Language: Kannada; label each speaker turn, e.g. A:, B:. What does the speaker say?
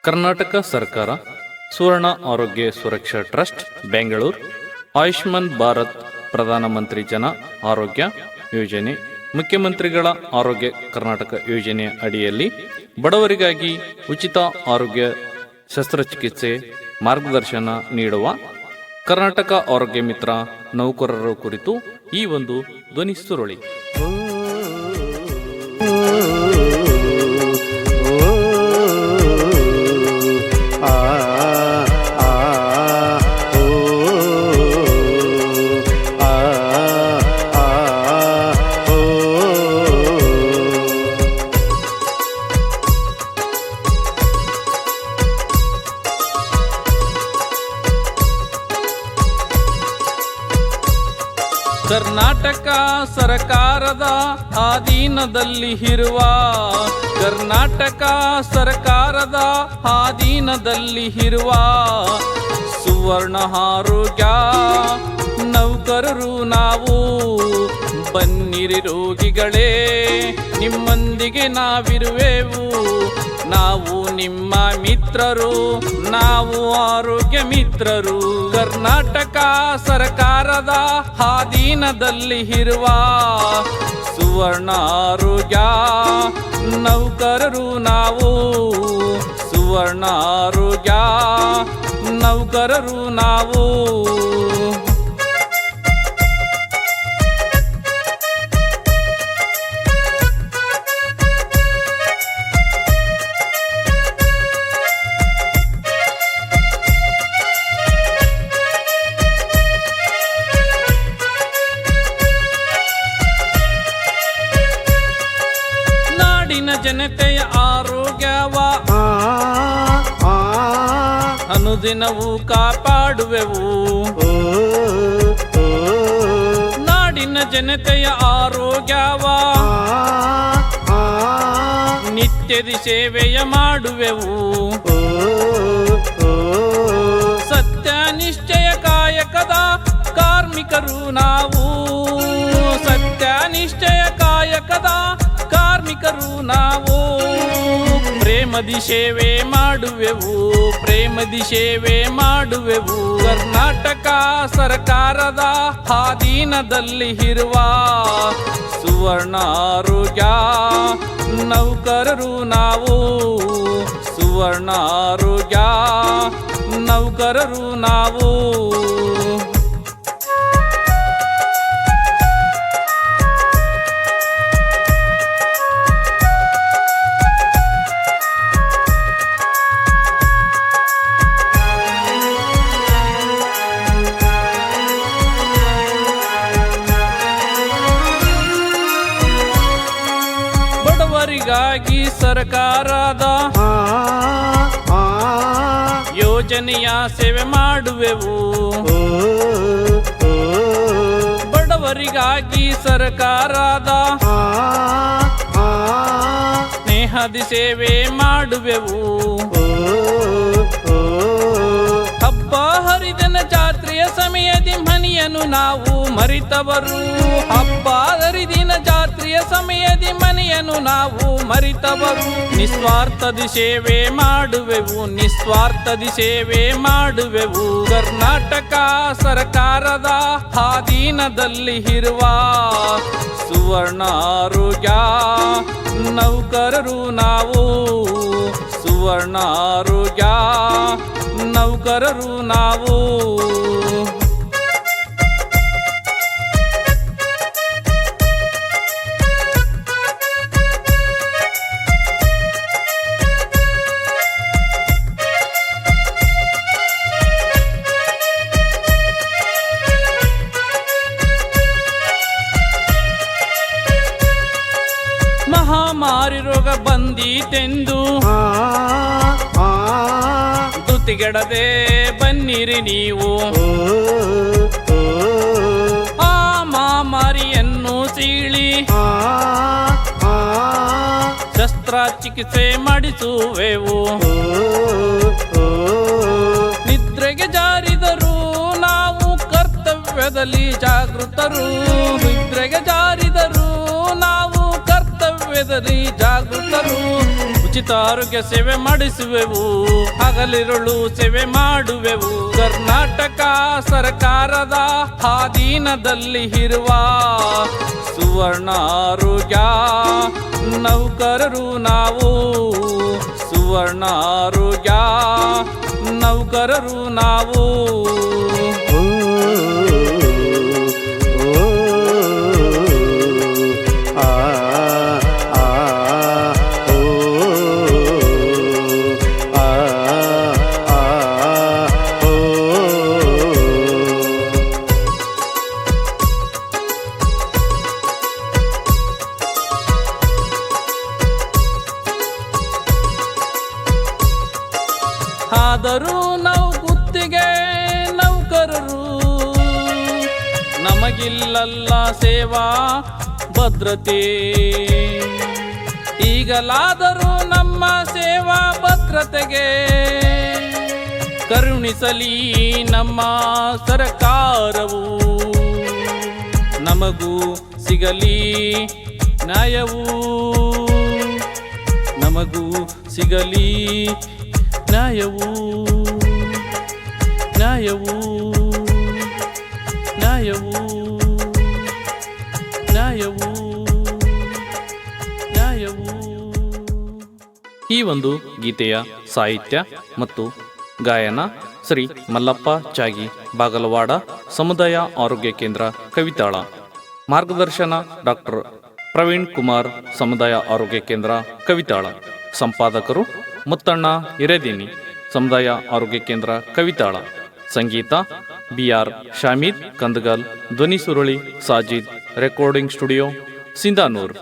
A: ಕರ್ನಾಟಕ ಸರ್ಕಾರ ಸುವರ್ಣ ಆರೋಗ್ಯ ಸುರಕ್ಷಾ ಟ್ರಸ್ಟ್ ಬೆಂಗಳೂರು ಆಯುಷ್ಮಾನ್ ಭಾರತ್ ಪ್ರಧಾನಮಂತ್ರಿ ಜನ ಆರೋಗ್ಯ ಯೋಜನೆ ಮುಖ್ಯಮಂತ್ರಿಗಳ ಆರೋಗ್ಯ ಕರ್ನಾಟಕ ಯೋಜನೆಯ ಅಡಿಯಲ್ಲಿ ಬಡವರಿಗಾಗಿ ಉಚಿತ ಆರೋಗ್ಯ ಶಸ್ತ್ರಚಿಕಿತ್ಸೆ ಮಾರ್ಗದರ್ಶನ ನೀಡುವ ಕರ್ನಾಟಕ ಆರೋಗ್ಯ ಮಿತ್ರ ನೌಕರರ ಕುರಿತು ಈ ಒಂದು ಧ್ವನಿ ಸುರುಳಿ. ಕರ್ನಾಟಕ ಸರ್ಕಾರದ ಅಧೀನದಲ್ಲಿ ಇರುವ ಕರ್ನಾಟಕ ಸರ್ಕಾರದ ಅಧೀನದಲ್ಲಿ ಇರುವ ಸುವರ್ಣ ಆರೋಗ್ಯ ನೌಕರರು ನಾವು ಬನ್ನಿರಿ ರೋಗಿಗಳೇ, ನಿಮ್ಮೊಂದಿಗೆ ನಾವಿರುವೆವು. ನಾವು ನಿಮ್ಮ ಮಿತ್ರರು, ನಾವು ಆರೋಗ್ಯ ಮಿತ್ರರು. ಕರ್ನಾಟಕ ಸರ್ಕಾರದ ಅಧೀನದಲ್ಲಿ ಇರುವ ಸುವರ್ಣ ಆರೋಗ್ಯ ನೌಕರರು ನಾವು, ಸುವರ್ಣ ಆರೋಗ್ಯ ನೌಕರರು ನಾವು. ಜನತೆಯ ಆರೋಗ್ಯವ ಅನುದಿನವೂ ಕಾಪಾಡುವೆವು. ನಾಡಿನ ಜನತೆಯ ಆರೋಗ್ಯವ ನಿತ್ಯದಿ ಸೇವೆಯ ಮಾಡುವೆವು. ಸತ್ಯ ನಿಶ್ಚಯ ಕಾಯಕದ ಕಾರ್ಮಿಕರು ನಾವು, ಸತ್ಯ ನಿಶ್ಚಯ ಕಾಯಕದ ಕಾರ್ಮಿಕರು ನಾವು. ಪ್ರೇಮದಿ ಸೇವೆ ಮಾಡುವೆವು, ಪ್ರೇಮದಿ ಸೇವೆ ಮಾಡುವೆವು. ಕರ್ನಾಟಕ ಸರ್ಕಾರದ ಅಧೀನದಲ್ಲಿ ಇರುವ ಸುವರ್ಣ ಆರೋಗ್ಯ ನೌಕರರು ನಾವು, ಸುವರ್ಣ ಆರೋಗ್ಯ ನೌಕರರು ನಾವು. ಬಡವರಿಗಾಗಿ ಸರ್ಕಾರದ ಯೋಜನೆಯ ಸೇವೆ ಮಾಡುವೆವು. ಬಡವರಿಗಾಗಿ ಸರ್ಕಾರದ ಸ್ನೇಹದಿ ಸೇವೆ ಮಾಡುವೆವು. ಹಬ್ಬ ಹರಿದಿನ ಜಾತ್ರೆಯ ಸಮಯದಿ ಮನೆಯನ್ನು ನಾವು ಮರಿತವರು. ಹಬ್ಬ ಹರಿದಿನ ಜಾತ್ರೆಯ ಸಮಯದಿ ಮನೆಯನ್ನು ನಾವು ಮರಿತವರು. ನಿಸ್ವಾರ್ಥದಿ ಸೇವೆ ಮಾಡುವೆವು, ನಿಸ್ವಾರ್ಥದಿ ಸೇವೆ ಮಾಡುವೆವು. ಕರ್ನಾಟಕ ಸರ್ಕಾರದ ಅಧೀನದಲ್ಲಿ ಇರುವ ಸುವರ್ಣ ಆರೋಗ್ಯ ನೌಕರರು ನಾವು, ಸುವರ್ಣ ಆರೋಗ್ಯ ನೌಕರರು ನಾವು. ಮಹಾಮಾರಿ ರೋಗ ಬಂದೀತೆಂದು ಧೃತಿಗೆಡದೆ ಬನ್ನಿರಿ ನೀವು. ಆ ಮಹಾಮಾರಿಯನ್ನು ಸೀಳಿ ಶಸ್ತ್ರಚಿಕಿತ್ಸೆ ಮಾಡಿಸುವೆವು. ನಿದ್ರೆಗೆ ಜಾರಿದರು ನಾವು ಕರ್ತವ್ಯದಲ್ಲಿ ಜಾಗೃತರು. ನಿದ್ರೆಗೆ ಜಾರಿದರು ನಾವು ಕರ್ತವ್ಯದಲ್ಲಿ ಜಾಗೃತರು. ಉಚಿತ ಆರೋಗ್ಯ ಸೇವೆ ಮಾಡಿಸುವೆವು, ಹಗಲಿರುಳು ಸೇವೆ ಮಾಡುವೆವು. ಕರ್ನಾಟಕ ಸರ್ಕಾರದ ಅಧೀನದಲ್ಲಿ ಇರುವ ಸುವರ್ಣ ಆರೋಗ್ಯ ನೌಕರರು ನಾವು, ಸುವರ್ಣ ಆರೋಗ್ಯ ನೌಕರರು ನಾವು. ಆದರೂ ನಾವು ಗುತ್ತಿಗೆ ನೌಕರರು, ನಮಗಿಲ್ಲಲ್ಲ ಸೇವಾ ಭದ್ರತೆ. ಈಗಲಾದರೂ ನಮ್ಮ ಸೇವಾ ಭದ್ರತೆಗೆ ಕರುಣಿಸಲಿ ನಮ್ಮ ಸರ್ಕಾರವು, ನಮಗೂ ಸಿಗಲಿ ನ್ಯಾಯವು, ನಮಗೂ ಸಿಗಲಿ ನ್ಯಾಯವು, ನ್ಯಾಯವು, ನ್ಯಾಯವು, ನ್ಯಾಯವು, ನ್ಯಾಯವು. ಈ ಒಂದು ಗೀತೆಯ ಸಾಹಿತ್ಯ ಮತ್ತು ಗಾಯನ ಶ್ರೀ ಮಲ್ಲಪ್ಪ ಚಾಗಿ, ಬಾಗಲವಾಡ ಸಮುದಾಯ ಆರೋಗ್ಯ ಕೇಂದ್ರ, ಕವಿತಾಳ. ಮಾರ್ಗದರ್ಶನ ಡಾಕ್ಟರ್ ಪ್ರವೀಣ್ ಕುಮಾರ್, ಸಮುದಾಯ ಆರೋಗ್ಯ ಕೇಂದ್ರ, ಕವಿತಾಳ. ಸಂಪಾದಕರು ಮುತ್ತಣ್ಣ ಹಿರೇದಿನಿ, ಸಮುದಾಯ ಆರೋಗ್ಯ ಕೇಂದ್ರ, ಕವಿತಾಳ. ಸಂಗೀತ BR ಶಾಮೀದ್ ಕಂದಗಲ್, ಧ್ವನಿ ಸುರುಳಿ ಸಾಜಿದ್, ರೆಕಾರ್ಡಿಂಗ್ ಸ್ಟುಡಿಯೋ ಸಿಂಧಾನೂರ್.